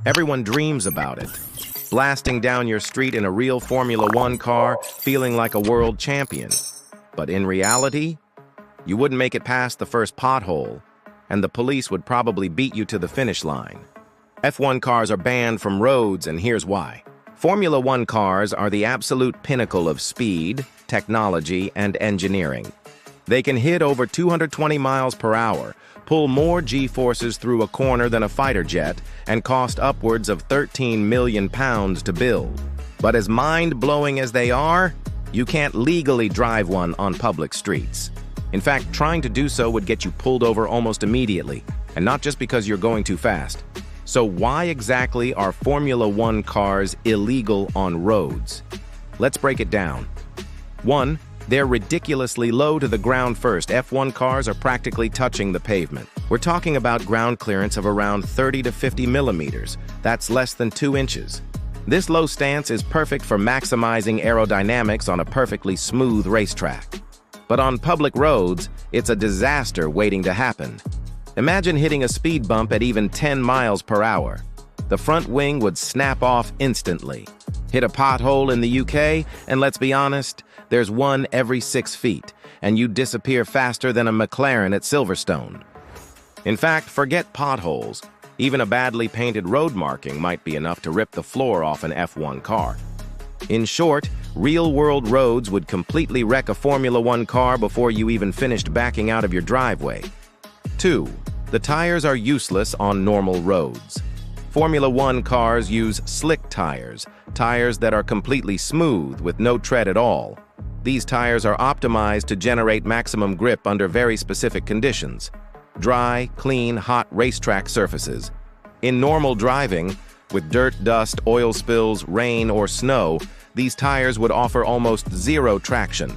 Everyone dreams about it. Blasting down your street in a real Formula One car, feeling like a world champion. But in reality, you wouldn't make it past the first pothole, and the police would probably beat you to the finish line. F1 cars are banned from roads, and here's why. Formula One cars are the absolute pinnacle of speed, technology, and engineering. They can hit over 220 miles per hour, pull more G-forces through a corner than a fighter jet, and cost upwards of £13 million to build. But as mind-blowing as they are, you can't legally drive one on public streets. In fact, trying to do so would get you pulled over almost immediately, and not just because you're going too fast. So why exactly are Formula One cars illegal on roads? Let's break it down. 1. They're ridiculously low to the ground first. F1 cars are practically touching the pavement. We're talking about ground clearance of around 30 to 50 millimeters. That's less than 2 inches. This low stance is perfect for maximizing aerodynamics on a perfectly smooth racetrack. But on public roads, it's a disaster waiting to happen. Imagine hitting a speed bump at even 10 miles per hour. The front wing would snap off instantly. Hit a pothole in the UK, and let's be honest, there's one every 6 feet, and you'd disappear faster than a McLaren at Silverstone. In fact, forget potholes. Even a badly painted road marking might be enough to rip the floor off an F1 car. In short, real-world roads would completely wreck a Formula One car before you even finished backing out of your driveway. 2. The tires are useless on normal roads. Formula One cars use slick tires, tires that are completely smooth with no tread at all. These tires are optimized to generate maximum grip under very specific conditions. Dry, clean, hot racetrack surfaces. In normal driving, with dirt, dust, oil spills, rain, or snow, these tires would offer almost zero traction.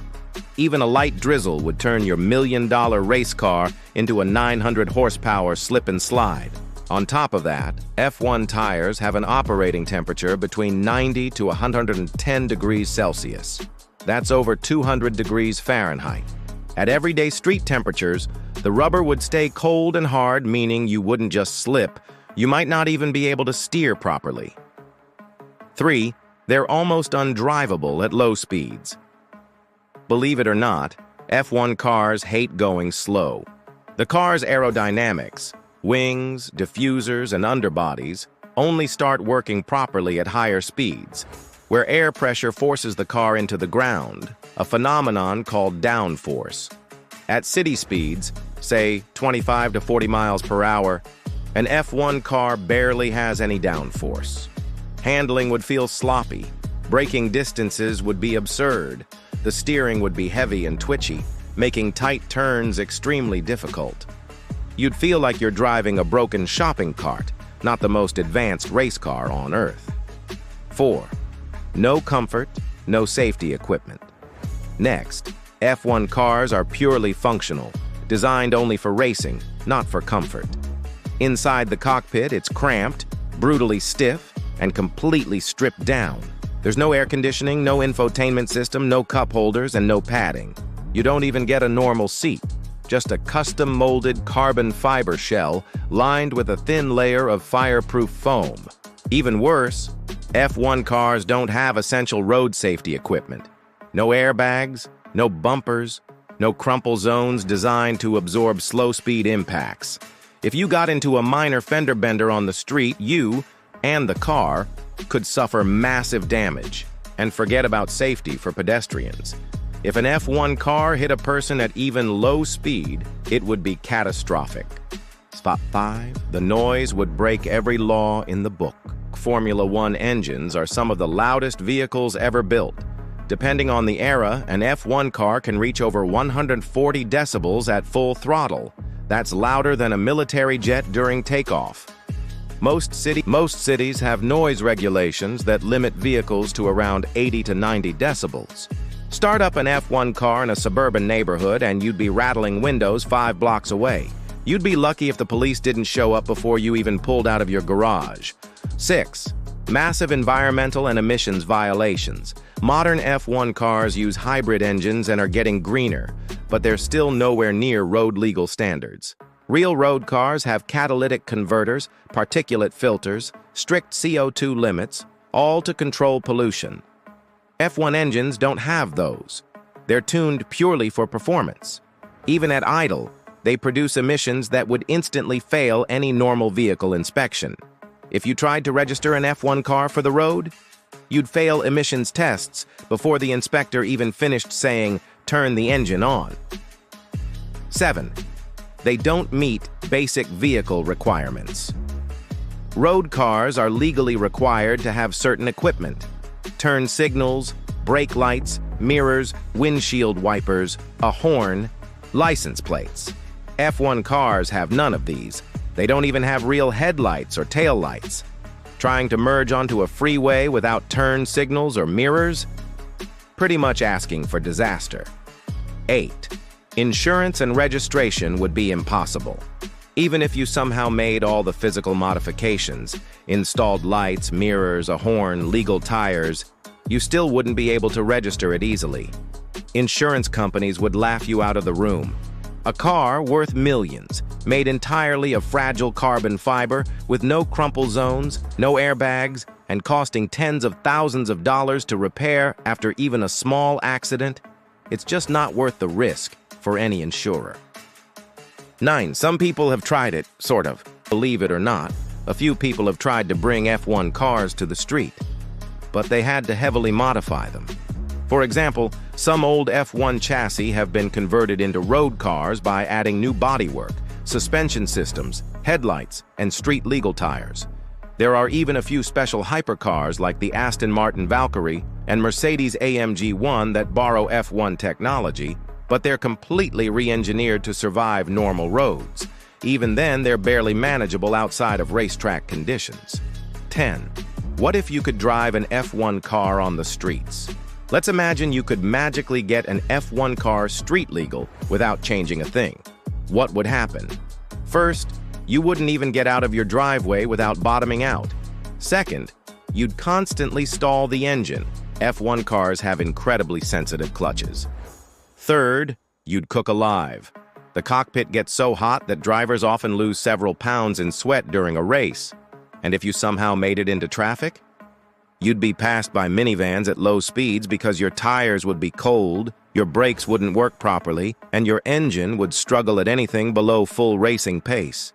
Even a light drizzle would turn your $1 million race car into a 900 horsepower slip and slide. On top of that, F1 tires have an operating temperature between 90 to 110 degrees Celsius. That's over 200 degrees Fahrenheit. At everyday street temperatures, the rubber would stay cold and hard, meaning you wouldn't just slip, you might not even be able to steer properly. 3. They're almost undrivable at low speeds. Believe it or not, F1 cars hate going slow. The car's aerodynamics, wings, diffusers, and underbodies only start working properly at higher speeds, where air pressure forces the car into the ground, a phenomenon called downforce. At city speeds, say 25 to 40 miles per hour, an F1 car barely has any downforce. Handling would feel sloppy, braking distances would be absurd, the steering would be heavy and twitchy, making tight turns extremely difficult. You'd feel like you're driving a broken shopping cart, not the most advanced race car on Earth. 4. No comfort, no safety equipment. Next, F1 cars are purely functional, designed only for racing, not for comfort. Inside the cockpit, it's cramped, brutally stiff, and completely stripped down. There's no air conditioning, no infotainment system, no cup holders, and no padding. You don't even get a normal seat, just a custom-molded carbon fiber shell lined with a thin layer of fireproof foam. Even worse, F1 cars don't have essential road safety equipment. No airbags, no bumpers, no crumple zones designed to absorb slow-speed impacts. If you got into a minor fender bender on the street, you, and the car, could suffer massive damage. And forget about safety for pedestrians. If an F1 car hit a person at even low speed, it would be catastrophic. Spot 5. The noise would break every law in the book. Formula One engines are some of the loudest vehicles ever built. Depending on the era, an F1 car can reach over 140 decibels at full throttle. That's louder than a military jet during takeoff. Most cities have noise regulations that limit vehicles to around 80 to 90 decibels. Start up an F1 car in a suburban neighborhood and you'd be rattling windows 5 blocks away. You'd be lucky if the police didn't show up before you even pulled out of your garage. 6. Massive environmental and emissions violations. Modern F1 cars use hybrid engines and are getting greener, but they're still nowhere near road legal standards. Real road cars have catalytic converters, particulate filters, strict CO2 limits, all to control pollution. F1 engines don't have those. They're tuned purely for performance. Even at idle, they produce emissions that would instantly fail any normal vehicle inspection. If you tried to register an F1 car for the road, you'd fail emissions tests before the inspector even finished saying, "Turn the engine on." 7. They don't meet basic vehicle requirements. Road cars are legally required to have certain equipment: turn signals, brake lights, mirrors, windshield wipers, a horn, license plates. F1 cars have none of these. They don't even have real headlights or taillights. Trying to merge onto a freeway without turn signals or mirrors? Pretty much asking for disaster. 8. Insurance and registration would be impossible. Even if you somehow made all the physical modifications, installed lights, mirrors, a horn, legal tires, you still wouldn't be able to register it easily. Insurance companies would laugh you out of the room. A car worth millions, made entirely of fragile carbon fiber, with no crumple zones, no airbags, and costing tens of thousands of dollars to repair after even a small accident, it's just not worth the risk for any insurer. 9. Some people have tried it, sort of. Believe it or not, a few people have tried to bring F1 cars to the street, but they had to heavily modify them. For example, some old F1 chassis have been converted into road cars by adding new bodywork, suspension systems, headlights, and street-legal tires. There are even a few special hypercars like the Aston Martin Valkyrie and Mercedes-AMG 1 that borrow F1 technology, but they're completely re-engineered to survive normal roads. Even then, they're barely manageable outside of racetrack conditions. 10. What if you could drive an F1 car on the streets? Let's imagine you could magically get an F1 car street legal without changing a thing. What would happen? First, you wouldn't even get out of your driveway without bottoming out. Second, you'd constantly stall the engine. F1 cars have incredibly sensitive clutches. Third, you'd cook alive. The cockpit gets so hot that drivers often lose several pounds in sweat during a race. And if you somehow made it into traffic, you'd be passed by minivans at low speeds because your tires would be cold, your brakes wouldn't work properly, and your engine would struggle at anything below full racing pace.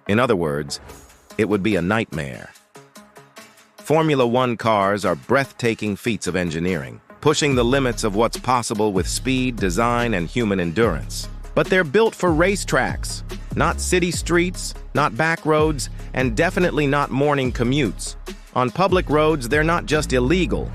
In other words, it would be a nightmare. Formula One cars are breathtaking feats of engineering, pushing the limits of what's possible with speed, design, and human endurance. But they're built for racetracks, not city streets, not back roads, and definitely not morning commutes. On public roads, they're not just illegal,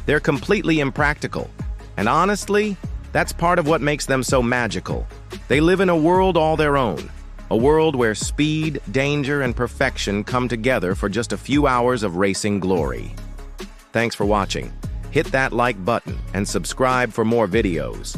they're completely impractical. And honestly, that's part of what makes them so magical. They live in a world all their own, a world where speed, danger, and perfection come together for just a few hours of racing glory. Thanks for watching. Hit that like button and subscribe for more videos.